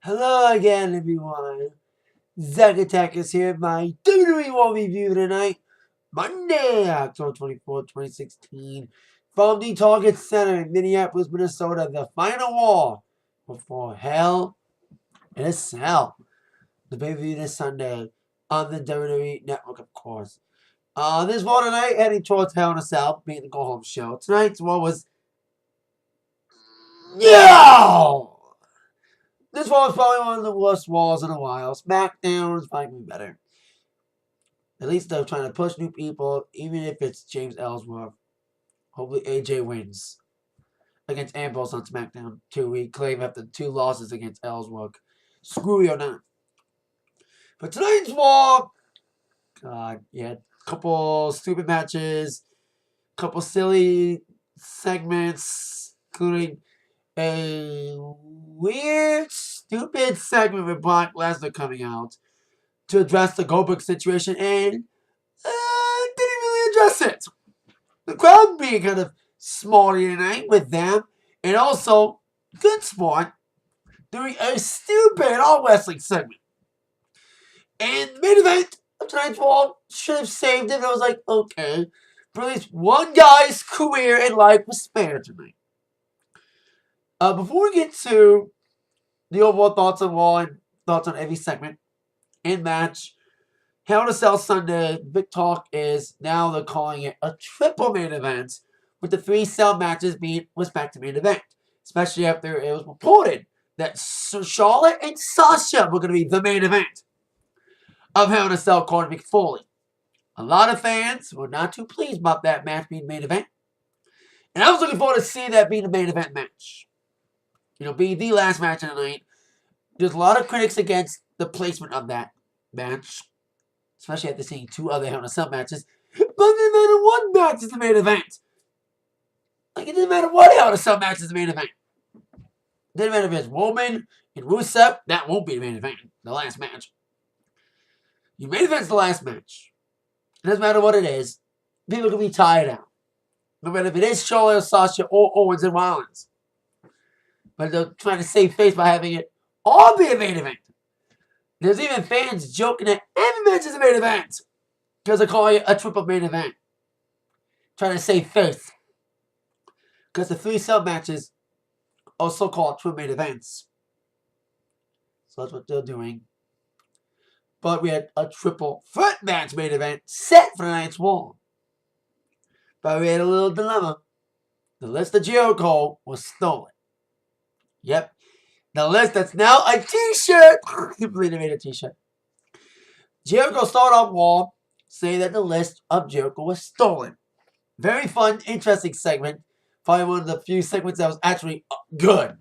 Hello again, everyone. Zack Attack is here with my WWE Raw review tonight, Monday, October 24th, 2016, from the Target Center in Minneapolis, Minnesota, the final Raw before Hell in a Cell. The pay-per-view this Sunday on the WWE Network, of course. This Raw tonight heading towards Hell in a Cell, being the go-home show. Tonight's Raw was... No! This Raw is probably one of the worst Raws in a while. SmackDown is probably better. At least they're trying to push new people, even if it's James Ellsworth. Hopefully AJ wins against Ambrose on SmackDown 2-week claim after 2 losses against Ellsworth. Screw you or not. But tonight's Raw, God, yeah, a couple stupid matches, a couple silly segments, including a weird, stupid segment with Brock Lesnar coming out to address the Goldberg situation, and didn't really address it. The crowd being kind of smarty tonight with them, and also good sport doing a stupid all wrestling segment. And the main event of tonight's Raw should have saved it. I was like, okay, but at least one guy's career and life was spared tonight. Before we get to the overall thoughts on Raw and thoughts on every segment and match, Hell in a Cell Sunday, big talk is now they're calling it a triple main event, with the 3 cell matches being respect to main event, especially after it was reported that Charlotte and Sasha were going to be the main event of Hell in a Cell, according to Mick Foley. A lot of fans were not too pleased about that match being main event, and I was looking forward to seeing that being the main event match. You know, being the last match of the night. There's a lot of critics against the placement of that match, especially after seeing 2 other Hell in a Cell matches. But it didn't matter what match is the main event. Like, it didn't matter what Hell in a Cell match is the main event. It didn't matter if it's Roman and Rusev. That won't be the main event. The last match. Your main event's the last match. It doesn't matter what it is. People can be tired out. No matter if it is Charlotte or Sasha or Owens and Rollins. But they're trying to save face by having it all be a main event. There's even fans joking that every match is a main event because they're calling it a triple main event. Trying to save face. Because the 3 cell matches are so-called triple main events. So that's what they're doing. But we had a triple threat match main event set for tonight's Raw. But we had a little dilemma. The list of Jericho was stolen. Yep. The list that's now a t-shirt. I can't believe they made a t-shirt. Jericho started off Raw saying that the list of Jericho was stolen. Very fun, interesting segment. Probably one of the few segments that was actually good.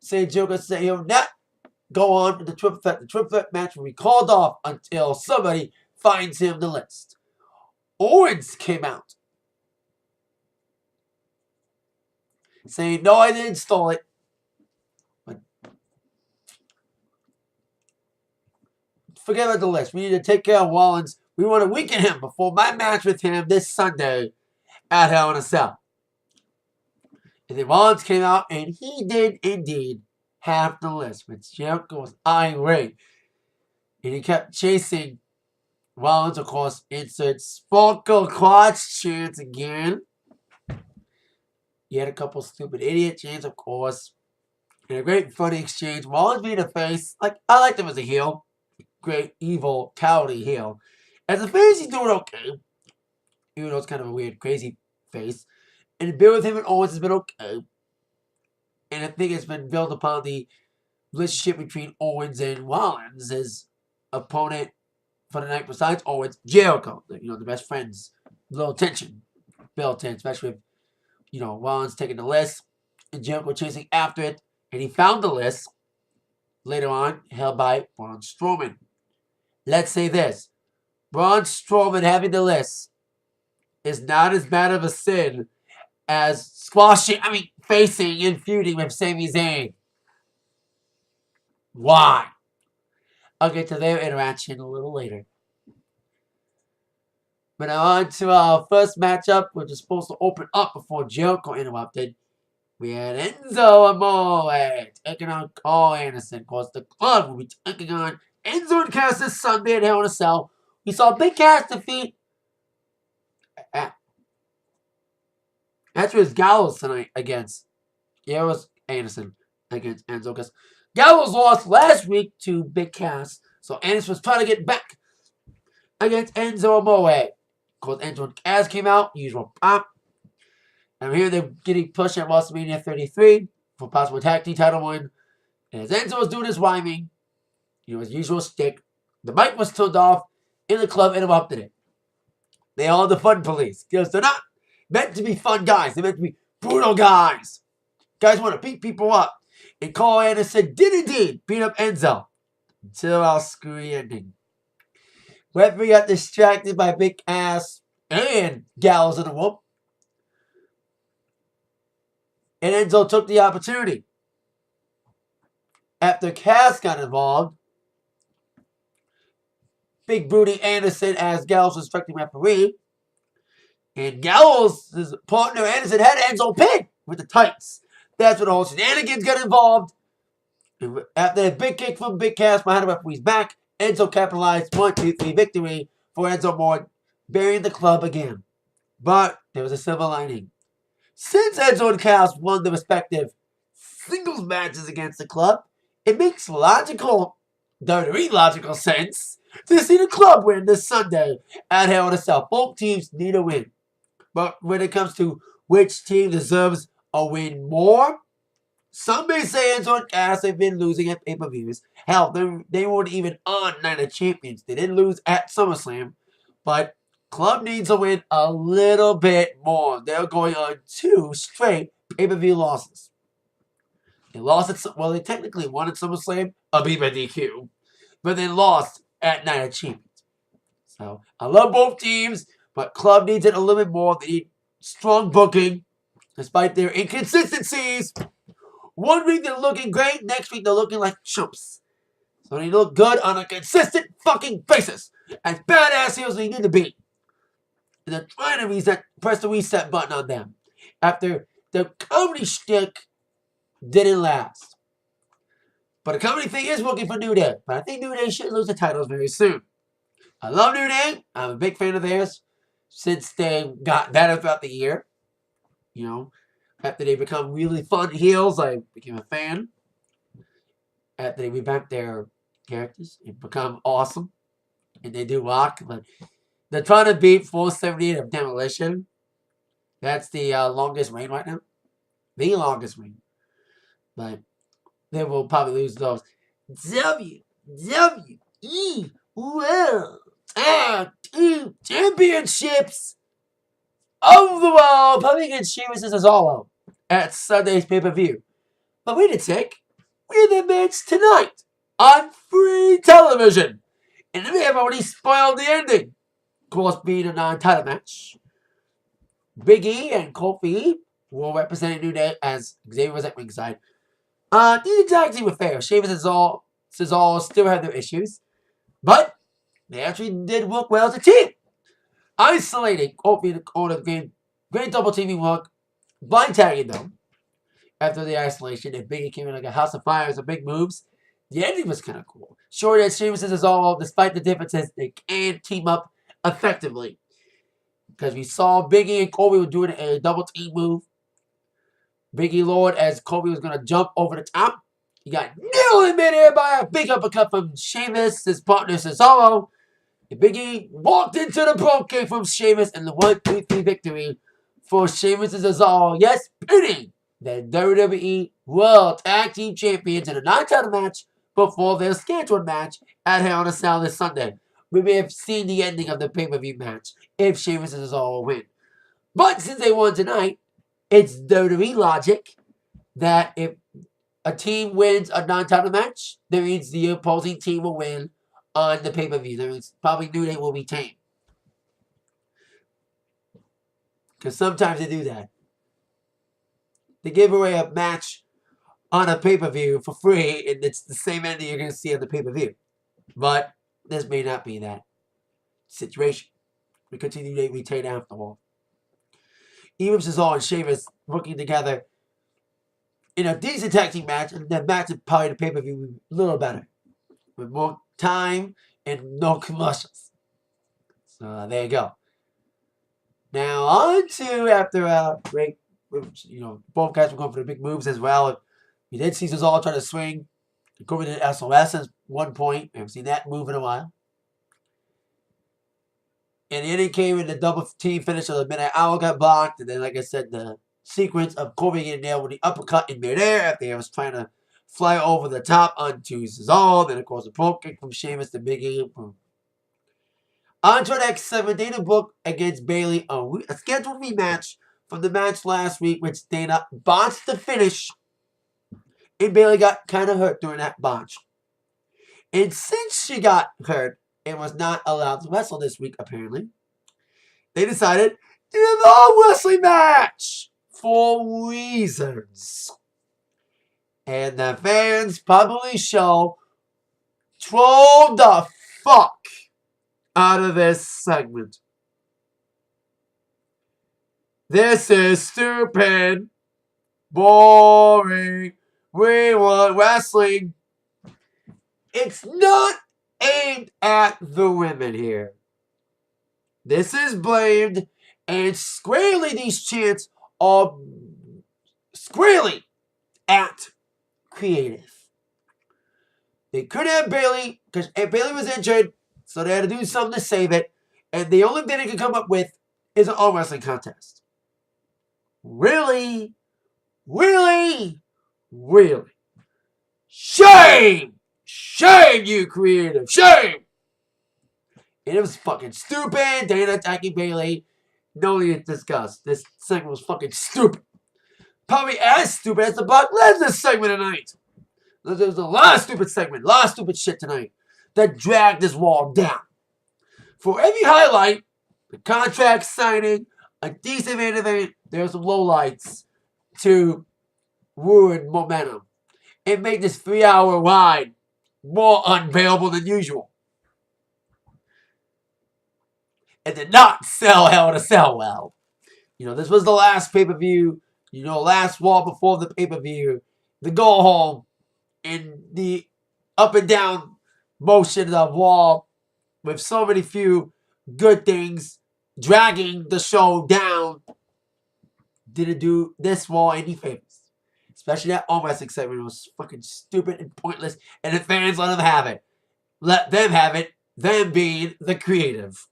Saying Jericho said he'll not go on with the triple threat. The triple threat match will be called off until somebody finds him the list. Owens came out saying, no, I didn't steal it. Forget about the list. We need to take care of Rollins. We want to weaken him before my match with him this Sunday at Hell in a Cell. And then Rollins came out, and he did indeed have the list. But Jericho was irate. And he kept chasing Rollins, of course, insert Sparkle Crotch chants again. He had a couple stupid idiot chants, of course. And a great funny exchange. Rollins being a face. Like, I liked him as a heel. Great, evil, cowardly heel. As a face, he's doing okay. Even though it's kind of a weird, crazy face. And the build with him and Owens has been okay. And I think it's been built upon the relationship between Owens and Rollins, his opponent for the night besides Owens, Jericho. You know, the best friends. A little tension built in, especially with, you know, Rollins taking the list and Jericho chasing after it. And he found the list later on, held by Braun Strowman. Let's say this. Braun Strowman having the list is not as bad of a sin as facing and feuding with Sami Zayn. Why? I'll get to their interaction a little later. But now on to our first matchup, which is supposed to open up before Jericho interrupted. We had Enzo Amore taking on Carl Anderson. Of course, the club will be taking on Enzo and Cass this Sunday at Hell in a Cell. We saw Big Cass defeat actually it was Gallows tonight against it was Anderson against Enzo because Gallows lost last week to Big Cass. So Anderson was trying to get back against Enzo Amore. Of course, Enzo and Cass came out, usual pop. And here they're getting pushed at WrestleMania 33 for possible tag team title win. And as Enzo was doing his rhyming, his usual stick, the mic was turned off and the club interrupted it. They are the fun police because they're not meant to be fun guys. They're meant to be brutal guys. Guys want to beat people up. And Carl Anderson did indeed beat up Enzo until our screwy ending. Referee got distracted by Big Ass and Gallows in the room. And Enzo took the opportunity. After Cass got involved, Big Booty Anderson as Gallows was instructing referee. And Gallows' partner Anderson had Enzo pinned with the tights. That's when the whole shenanigans got involved. And after a big kick from Big Cass behind the referee's back, Enzo capitalized 1-2-3 victory for Enzo Amore, burying the club again. But there was a silver lining. Since Enzo and Cass won the respective singles matches against the club, it makes WWE logical sense to see the club win this Sunday at Hell in a Cell. Both teams need a win. But when it comes to which team deserves a win more, some may say Enzo and Cass have been losing at pay-per-views. Hell, they weren't even on Night of Champions. They didn't lose at SummerSlam. But club needs to win a little bit more. They're going on 2 straight pay-per-view losses. They lost at, they technically won at SummerSlam, a beat by DQ, but they lost at Night of Champions. So, I love both teams, but club needs it a little bit more. They need strong booking, despite their inconsistencies. One week they're looking great, next week they're looking like chumps. So they look good on a consistent fucking basis. As badass heels they need to be. And they're trying to press the reset button on them. After the comedy shtick didn't last. But the comedy thing is working for New Day. But I think New Day should lose the titles very soon. I love New Day. I'm a big fan of theirs. Since they got better throughout the year. After they become really fun heels, I became a fan. After they revamped their characters and become awesome. And they do rock. But they're trying to beat 478 of Demolition. That's the longest reign right now. The longest reign. But they will probably lose those WWE World Tag Team Championships of the world. Probably against Sheamus and Cesaro at Sunday's pay-per-view. But wait a sec. We're the match tonight on free television. And we have already spoiled the ending. Of course, being a non-title match. Big E and Kofi will represent New Day as Xavier was at ringside. These tag team were fair. Sheamus and Cesaro still have their issues. But they actually did work well as a team. Isolating Kofi in the corner, great double teaming work. Blind tagging though. After the isolation, if Big E came in like a house of fire with big moves, the ending was kind of cool. Sure that Sheamus and Cesaro, despite the differences, they can team up effectively. Because we saw Big E and Kofi were doing a double team move. Big E Lord as Kofi was going to jump over the top. He got nailed in midair by a big uppercut from Sheamus, his partner Cesaro. And Big E walked into the pro kick from Sheamus and the 1-2-3 victory for Sheamus and Cesaro. Yes, pinning the WWE World Tag Team Champions in a non-title match before their scheduled match at Hell in a Cell this Sunday. We may have seen the ending of the pay-per-view match if Sheamus and Cesaro win. But since they won tonight, it's WWE logic that if a team wins a non-title match, that means the opposing team will win on the pay-per-view. That means probably New Day will retain. Because sometimes they do that. They give away a match on a pay-per-view for free, and it's the same ending you're going to see on the pay-per-view. But this may not be that situation. We continue to retain after all. Even Cesaro and Sheamus working together in a decent tag team match, and the match is probably the pay-per-view would be a little better. With more time and no commercials. So there you go. Now on to after break, both guys were going for the big moves as well. We did see Cesaro try to swing. Go to SOS at one point. We haven't seen that move in a while. And the ending came in the double team finish of the minute hour got blocked. And then, like I said, the sequence of Kobe getting there with the uppercut in midair after he was trying to fly over the top onto Cesaro. Then, of course, a pro kick from Sheamus to Big E. On to the next 7, Dana Brooke against Bayley. A scheduled rematch from the match last week, which Dana botched the finish. And Bayley got kind of hurt during that botch. And since she got hurt and was not allowed to wrestle this week, apparently, they decided to do a non-wrestling match for reasons. And the fans probably trolled the fuck out of this segment. This is stupid. Boring. We want wrestling. It's not aimed at the women here. This is blamed, and squarely these chants are squarely at creative. They couldn't have Bayley, because Bayley was injured, so they had to do something to save it, and the only thing they could come up with is an arm wrestling contest. Really? Really? Really? Shame! Shame, you creative! Shame! And it was fucking stupid. Dana attacking Bayley. No need to discuss. This segment was fucking stupid. Probably as stupid as the Brock Lesnar segment tonight. There was a lot of stupid segment, a lot of stupid shit tonight that dragged this wall down. For every highlight, the contract signing, a decent main event, there's some lowlights to ruin momentum and make this 3-hour ride more unbearable than usual. It did not sell Hell to Cell well. This was the last pay-per-view, last Raw before the pay-per-view, the go home, and the up and down motion of Raw with so many few good things dragging the show down didn't do this Raw any favors. Especially that arm wrestling segment was fucking stupid and pointless, and the fans let them have it. Let them have it, them being the creative.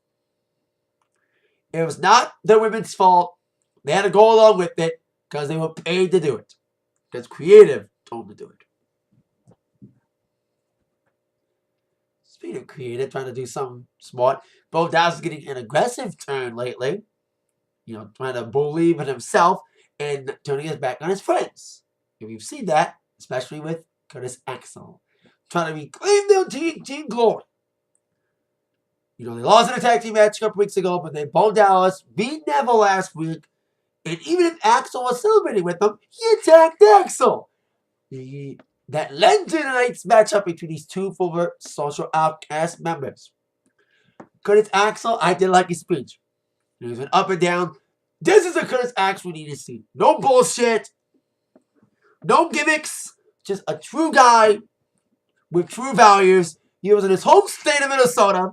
It was not the women's fault. They had to go along with it because they were paid to do it. Because creative told them to do it. Speaking of creative, trying to do something smart, Bo Dallas is getting an aggressive turn lately. Trying to believe in himself and turning his back on his friends. And we've seen that, especially with Curtis Axel. Trying to reclaim their team glory. They lost in a tag team match a couple weeks ago, but they Bo Dallas beat Neville last week. And even if Axel was celebrating with them, he attacked Axel. That led to tonight's matchup between these two former Social Outcast members. Curtis Axel, I did like his speech. He went up and down. This is the Curtis Axel we need to see. No bullshit. No gimmicks. Just a true guy with true values. He was in his home state of Minnesota.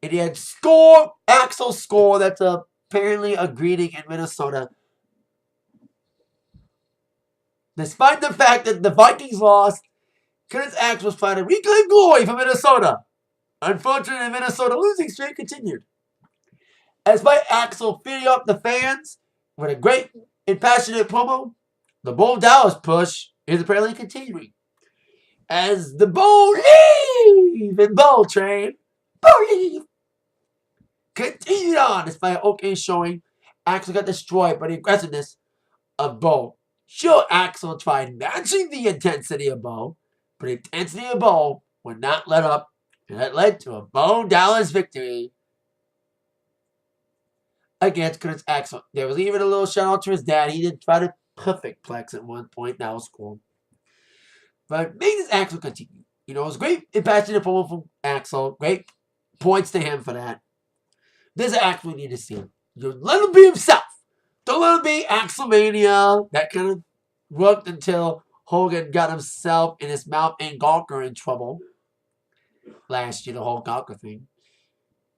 And he had Axel Score, that's apparently a greeting in Minnesota. Despite the fact that the Vikings lost, Curtis Axel was trying to reclaim glory for Minnesota. Unfortunately, the Minnesota losing streak continued. Despite Axel feeding up the fans with a great and passionate promo, the Bo Dallas push is apparently continuing. As the Bo Leave and Bo Train, Bo Leave, continued on despite an okay showing. Axel got destroyed by the aggressiveness of Bo. Sure, Axel tried matching the intensity of Bo, but the intensity of Bo would not let up, and that led to a Bo Dallas victory against Curtis Axel. There was even a little shout out to his dad. He did try to perfect plex at one point. That was cool. But make this Axel continue. It was great and passionate promo from Axel. Great points to him for that. This is Axel we need to see. Let him be himself. Don't let it be Axelmania. That kind of worked until Hogan got himself in his mouth and Gawker in trouble. Last year, the whole Gawker thing.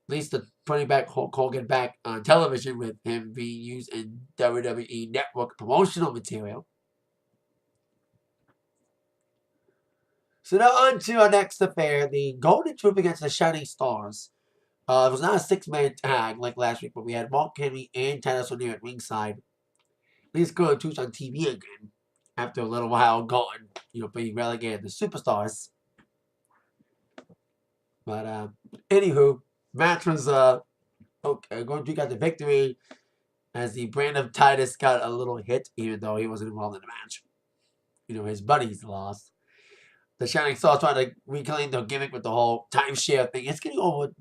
At least the putting back Hulk Hogan back on television with him being used in WWE Network promotional material. So now on to our next affair, the Golden Troop against the Shining Stars. It was not a six-man tag like last week, but we had Mark Henry and Titus O'Neil at ringside. These Golden Troops on TV again after a little while gone, being relegated to superstars. But anywho, match was okay. Golden Troop got the victory as the brand of Titus got a little hit, even though he wasn't involved in the match. His buddies lost. The Shining Stars trying to reclaim their gimmick with the whole timeshare thing. It's getting over.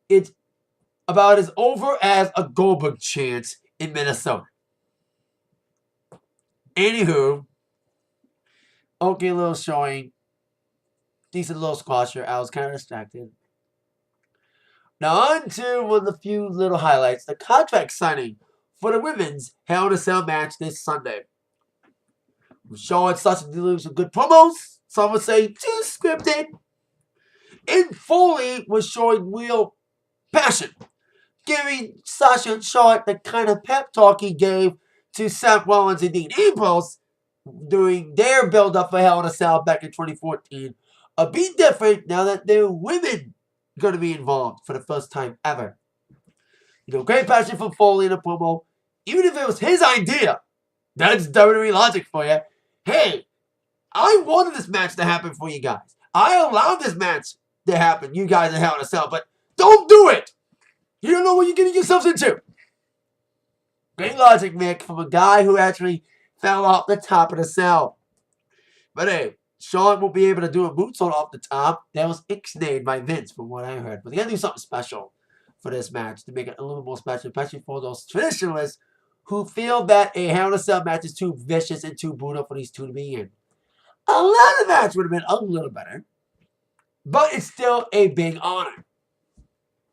It's about as over as a Goldberg chant in Minnesota. Anywho, okay, little showing. Decent little squasher. I was kind of distracted. Now on to one of the few little highlights. The contract signing for the women's Hell in a Cell match this Sunday. We're showing Sasha delivers some good promos. Some would say too scripted. And Foley was showing real passion, giving Sasha and Charlotte the kind of pep talk he gave to Seth Rollins and Dean Ambrose during their build-up for Hell in a Cell back in 2014. A bit different now that there are women going to be involved for the first time ever. Great passion from Foley in a promo. Even if it was his idea, that's WWE logic for you. Hey, I wanted this match to happen for you guys. I allowed this match to happen, you guys in Hell in a Cell, but don't do it! You don't know what you're getting yourselves into. Great logic, Mick, from a guy who actually fell off the top of the cell. But hey, Sean won't be able to do a moonsault off the top. That was ixnayed by Vince, from what I heard. But they gotta do something special for this match to make it a little more special, especially for those traditionalists who feel that a Hell in a Cell match is too vicious and too brutal for these two to be in. A lot of match would have been a little better, but it's still a big honor.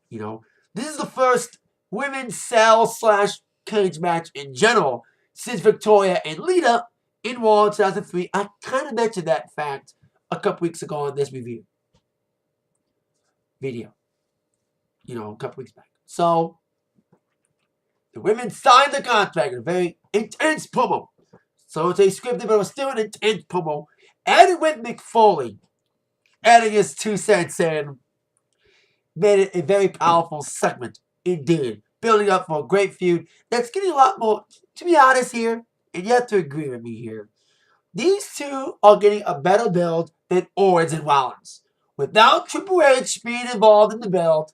This is the first women's cell/cage match in general since Victoria and Lita in Raw in 2003. I kind of mentioned that fact a couple weeks ago on this video. A couple weeks back. So, the women signed the contract in a very intense promo. So it's a scripted, but it was still an intense promo. Added with Mick Foley, adding his 2 cents in, made it a very powerful segment indeed. Building up for a great feud that's getting a lot more, to be honest here, and you have to agree with me here. These two are getting a better build than Owens and Rollins. Without Triple H being involved in the build,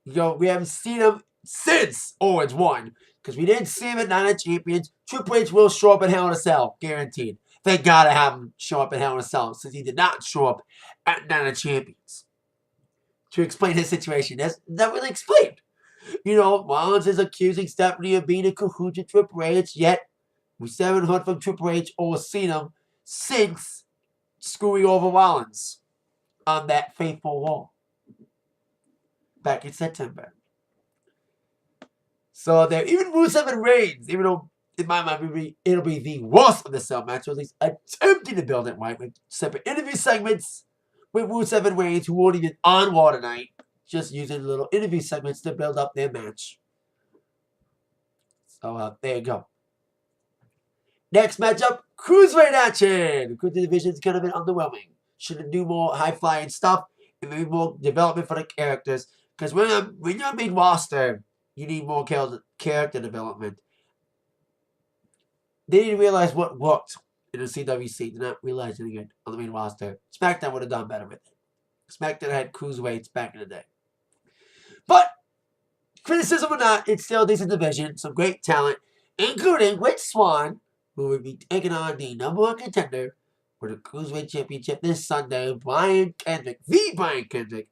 we haven't seen him since Owens won. Because we didn't see him at Night of Champions. Triple H will show up at Hell in a Cell, guaranteed. They gotta have him show up at Hell in a Cell since he did not show up at Night of Champions. To explain his situation, that's not really explained. Rollins is accusing Stephanie of being a cahoots with Triple H, yet we still haven't heard from Triple H or seen him since screwing over Rollins on that fateful wall back in September. So they're even Rusev and Reigns, even though in my mind it'll be the worst of the Cell match, or at least attempting to build it right with separate interview segments with Rusev and Reigns, who won't even on Raw tonight, just using little interview segments to build up their match. So there you go. Next matchup, Cruiserweight action. The Cruiserweight division's kind of been underwhelming. Should do more high-flying stuff and maybe more development for the characters. Because when you're on main roster, you need more character development. They didn't realize what worked in the CWC. They're not realizing it on the main roster. SmackDown would have done better with it. SmackDown had Cruiserweights back in the day. But, criticism or not, it's still a decent division. Some great talent, including Rich Swann, who will be taking on the #1 contender for the Cruiserweight Championship this Sunday, Brian Kendrick, the Brian Kendrick,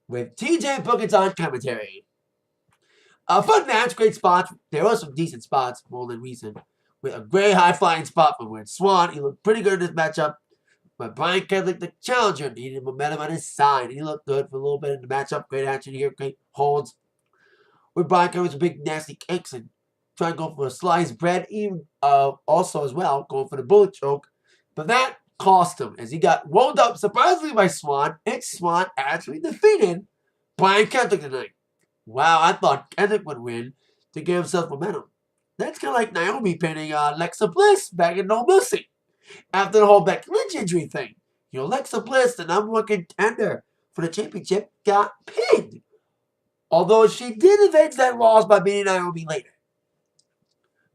with TJ Perkins on commentary. A fun match, great spots. There were some decent spots, more than recent, with a great high-flying spot from Rich Swann. He looked pretty good in this matchup. But Brian Kendrick, the challenger, needed momentum on his side. He looked good for a little bit in the matchup. Great action here, great holds. With Brian Kendrick's big, nasty kicks and trying to go for a sliced bread, even also as well, going for the bullet choke. But that cost him as he got rolled up surprisingly by Swan, and Swan actually defeated Brian Kendrick tonight. Wow, I thought Kendrick would win to give himself momentum. That's kind of like Naomi pinning Alexa Bliss back in No Mercy after the whole Becky Lynch injury thing. You know, Alexa Bliss, the number one contender for the championship, got pinned. Although she did avenge that loss by beating Naomi later.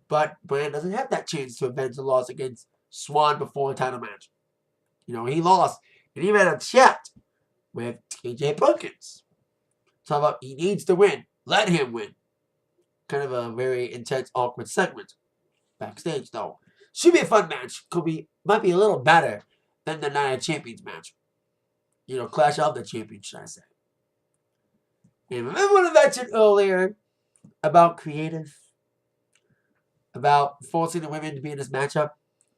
But Brand doesn't have that chance to avenge the loss against Swan before a title match. You know, he lost. And he had a chat with TJ Perkins. Talk about he needs to win. Let him win. Kind of a very intense, awkward segment. Backstage, though. Should be a fun match. Might be a little better than the Night of Champions match. You know, Clash of the Champions, should I say. And remember what I mentioned earlier about creative? About forcing the women to be in this matchup?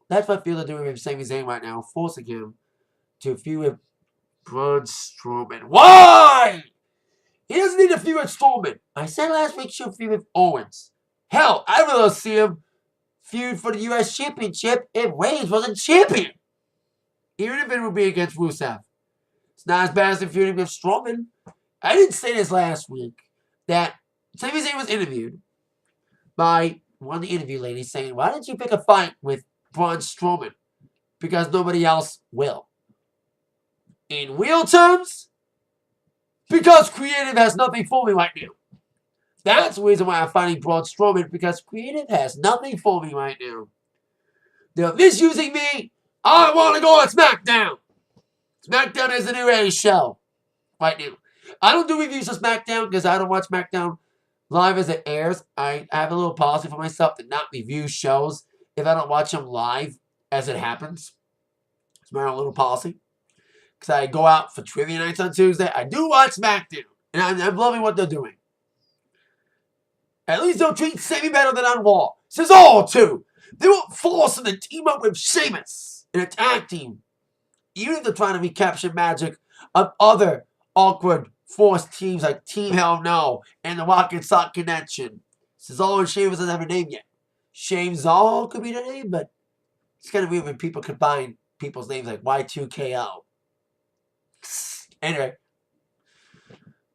That's what I feel they're doing with Sami Zayn right now. Forcing him to feud with Braun Strowman. Why? He doesn't need to feud with Strowman. I said last week she'll feud with Owens. Hell, I'd rather see him feud for the U.S. Championship if Reigns wasn't champion. Even if it would be against Rusev. It's not as bad as the feuding with Strowman. I didn't say this last week, that Sami Zayn was interviewed by one of the interview ladies saying, why didn't you pick a fight with Braun Strowman? Because nobody else will. In real terms, because creative has nothing for me right now. That's the reason why I'm fighting Braun Strowman, because creative has nothing for me right now. They're misusing me. I want to go on SmackDown. SmackDown is a new age show right now. I don't do reviews of SmackDown because I don't watch SmackDown live as it airs. I have a little policy for myself to not review shows if I don't watch them live as it happens. It's my own little policy. Because I go out for trivia nights on Tuesday. I do watch SmackDown. And I'm loving what they're doing. At least they'll treat Sami better than on Raw. Cesaro, too. They won't force him to team up with Sheamus in a tag team. Even if they're trying to recapture magic of other awkward forced teams like Team Hell No and the Rock and Sock Connection. Cesaro and Sheamus doesn't have a name yet. Shamezaro could be the name, but it's kind of weird when people combine people's names like Y2KO. Anyway.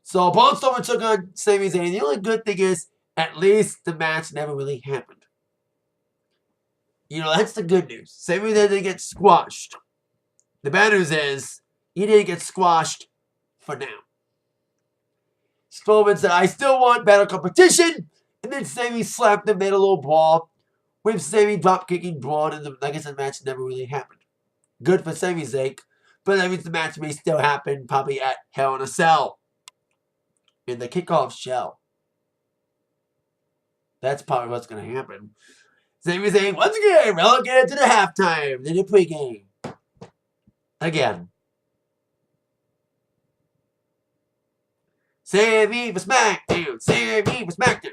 So Braun Strowman took on Sami Zayn. The only good thing is, at least the match never really happened. You know, that's the good news. Sami Zayn didn't get squashed. The bad news is, he didn't get squashed for now. Strowman said, I still want better competition. And then Sami slapped him, made a little brawl. With Sami drop kicking Braun, and the Legacy match never really happened. Good for Sami's sake. But that means the match may still happen, probably at Hell in a Cell. In the kickoff show. That's probably what's going to happen. Sami saying, once again, relegated to the halftime. Then the pregame. Again. Sami for SmackDown. Sami for SmackDown.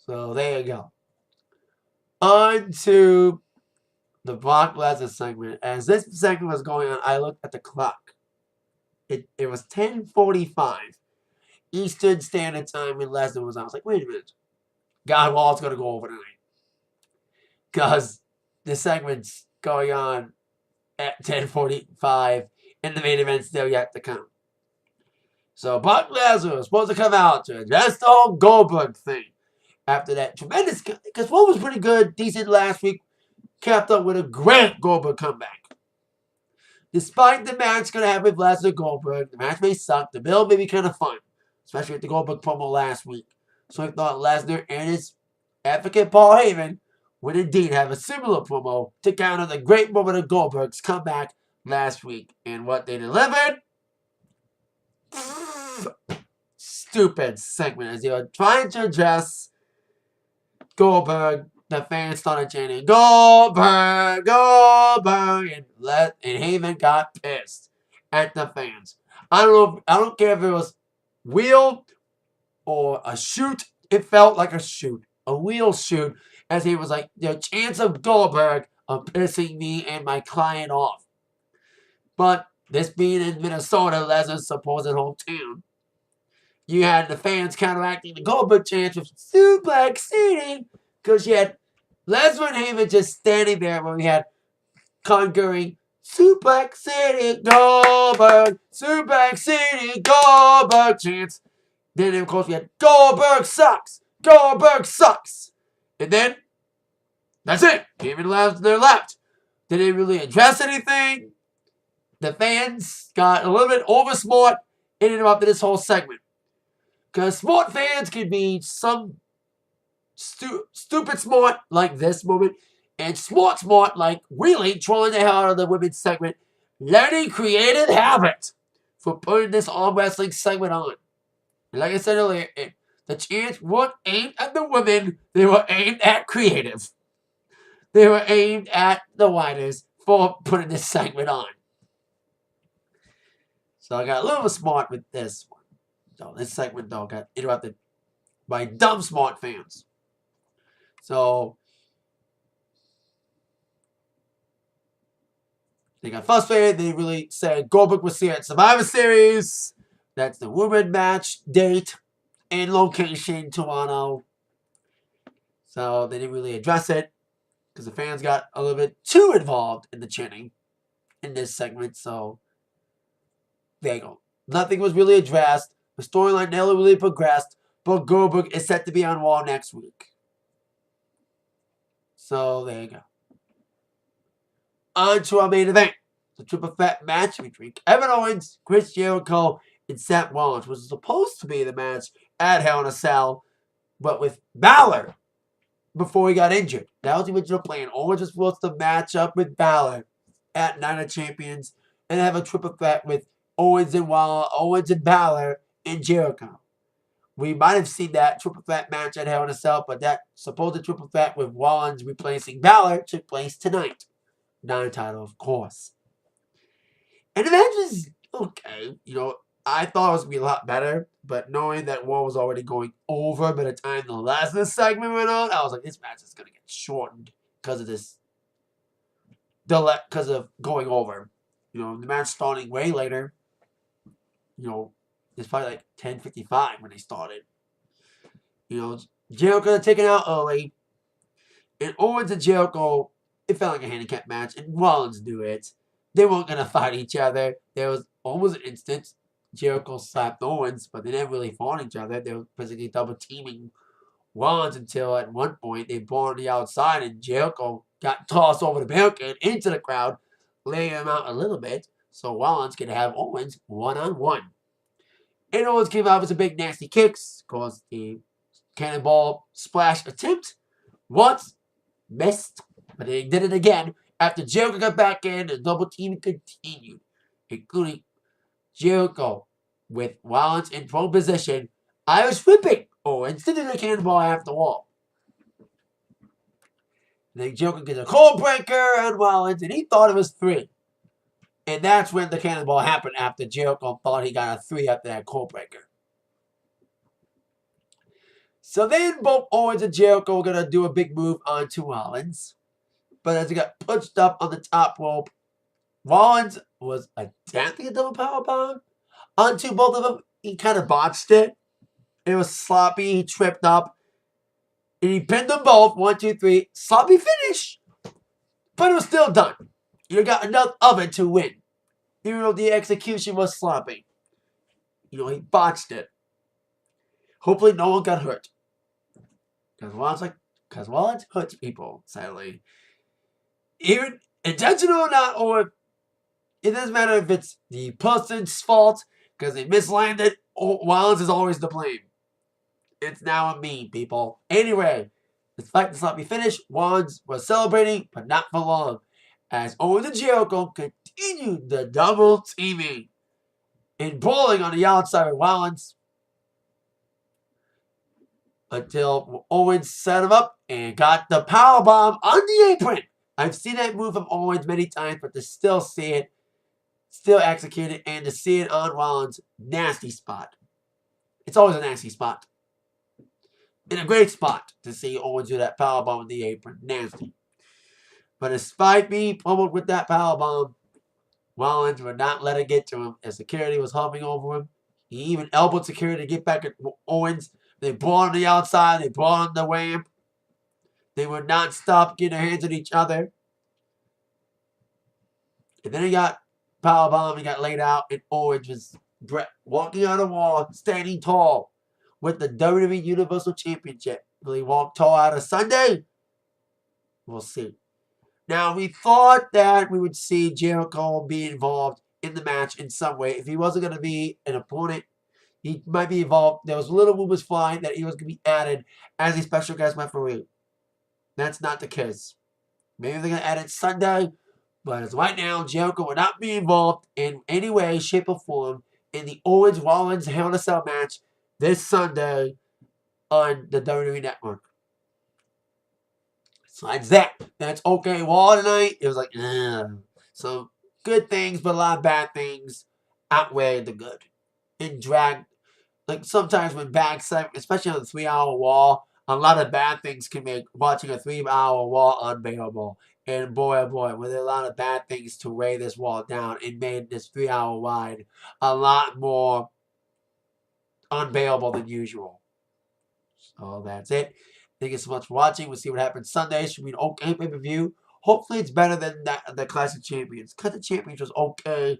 So there you go. On to the Brock Lesnar segment. As this segment was going on, I looked at the clock. It was 10:45 Eastern Standard Time when Lesnar was on. I was like, wait a minute. God, Wall's going to go over tonight. Because the segment's going on at 10:45 and the main event's still yet to come. So Brock Lesnar was supposed to come out to address the whole Goldberg thing. After that tremendous, because what was pretty good, decent last week, capped up with a great Goldberg comeback. Despite the match going to have with Lesnar Goldberg, the match may suck, the build may be kind of fun, especially with the Goldberg promo last week. So I thought Lesnar and his advocate Paul Heyman would indeed have a similar promo to counter the great moment of Goldberg's comeback last week. And what they delivered? Stupid segment as they were trying to address Goldberg. The fans started chanting, Goldberg, Goldberg, and Heyman got pissed at the fans. I don't care if it was wheel or a shoot. It felt like a shoot, a wheel shoot, as he was like, the chance of Goldberg of pissing me and my client off. But this being in Minnesota, Lesnar's supposed hometown, you had the fans counteracting the Goldberg chants with Suplex City, because you had Lesnar and Heyman just standing there when we had conquering Suplex City Goldberg, Suplex City Goldberg chants. Then, of course, we had Goldberg sucks, Goldberg sucks. And then, that's it. Heyman left, they're left. They didn't really address anything. The fans got a little bit over smart and interrupted this whole segment. Because smart fans can be some stupid smart like this moment, and smart like really trolling the hell out of the women's segment. Lenny created habit for putting this arm wrestling segment on. And like I said earlier, the chants weren't aimed at the women, they were aimed at creative. They were aimed at the writers for putting this segment on. So I got a little smart with this one. So this segment, though, got interrupted by dumb smart fans. So they got frustrated. They really said Goldberg was here at Survivor Series. That's the women match date and location, Toronto. So they didn't really address it because the fans got a little bit too involved in the chanting in this segment. So there you go. Nothing was really addressed. The storyline never really progressed, but Goldberg is set to be on Raw next week. So there you go. On to our main event. The triple threat match between Kevin Owens, Chris Jericho, and Seth Rollins, which was supposed to be the match at Hell in a Cell, but with Balor before he got injured. That was the original plan. Owens was supposed to match up with Balor at Night of Champions and have a triple threat with Owens and Balor and Jericho. We might have seen that triple threat match at Hell in a Cell, but that supposed triple threat with Rollins replacing Balor took place tonight. Non-title, of course. And the match was okay. I thought it was going to be a lot better, but knowing that Raw was already going over by the time the last of this segment went on, I was like, this match is going to get shortened because of this. Because of going over. The match starting way later. It's probably like 10:55 when they started. Jericho got taken out early. And Owens and Jericho, it felt like a handicap match. And Rollins knew it. They weren't going to fight each other. There was almost an instance Jericho slapped Owens, but they never really fought each other. They were basically double teaming Rollins until at one point they brought on the outside and Jericho got tossed over the barricade into the crowd, laying him out a little bit so Rollins could have Owens one-on-one. And Owens came out with some big nasty kicks, caused the cannonball splash attempt. Once, missed, but they did it again after Jericho got back in and double team continued, including Jericho with Rollins in prone position. I was whipping Owens to the cannonball after the wall. Then Jericho gets a cold breaker on Rollins, and he thought it was 3. And that's when the cannonball happened after Jericho thought he got a 3 after that cold breaker. So then both Owens and Jericho were going to do a big move onto Rollins. But as he got pushed up on the top rope, Rollins was attempting a double powerbomb onto both of them. He kind of botched it. It was sloppy. He tripped up. And he pinned them both. 1, 2, 3. Sloppy finish. But it was still done. You got enough of it to win. Even though the execution was sloppy. He botched it. Hopefully no one got hurt. Because Rollins hurts people, sadly. Even intentional or not, or it doesn't matter if it's the person's fault because they mislanded. Rollins is always to blame. It's now a meme, people. Anyway, despite the sloppy finish, Rollins was celebrating, but not for long, as Owens and Jericho continued the double teaming and brawling on the outside of Rollins until Owens set him up and got the powerbomb on the apron. I've seen that move from Owens many times, but to still see it, still execute it, and to see it on Rollins, nasty spot. It's always a nasty spot. And a great spot to see Owens do that powerbomb on the apron. Nasty. But despite being pummeled with that powerbomb, Rollins would not let it get to him as security was hovering over him. He even elbowed security to get back at Owens. They brought on the outside. They brought on the ramp. They would not stop getting their hands on each other. And then he got powerbomb. He got laid out. And Owens was walking on the wall, standing tall with the WWE Universal Championship. Will he walk tall out of Sunday? We'll see. Now, we thought that we would see Jericho be involved in the match in some way. If he wasn't going to be an opponent, he might be involved. There was little rumors flying that he was going to be added as a special guest referee. That's not the case. Maybe they're going to add it Sunday, but as right now, Jericho will not be involved in any way, shape, or form in the Owens-Rollins Hell in a Cell match this Sunday on the WWE Network. Besides that, that's okay. Raw tonight, it was like, so good things, but a lot of bad things outweigh the good. In drag, like sometimes when bad segments, especially on the 3-hour Raw, a lot of bad things can make watching a 3-hour Raw unbearable. And boy, oh boy, were there a lot of bad things to weigh this Raw down and made this 3-hour ride a lot more unbearable than usual. So that's it. Thank you so much for watching. We'll see what happens Sunday. Should be an okay pay-per-view. Hopefully it's better than the Classic Champions. Because the Champions was okay.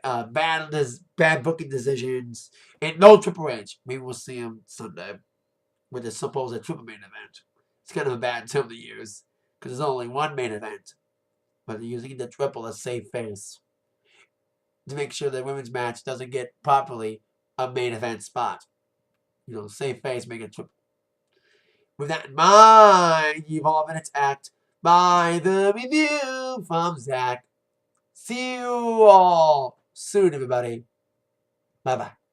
Bad booking decisions. And no Triple H. Maybe we'll see him Sunday with the supposed triple main event. It's kind of a bad term to use. Because there's only one main event. But they're using the triple as safe face. To make sure the women's match doesn't get properly a main event spot. Safe face, make it triple. With that in mind, you've all been attacked by the review from Zach. See you all soon, everybody. Bye-bye.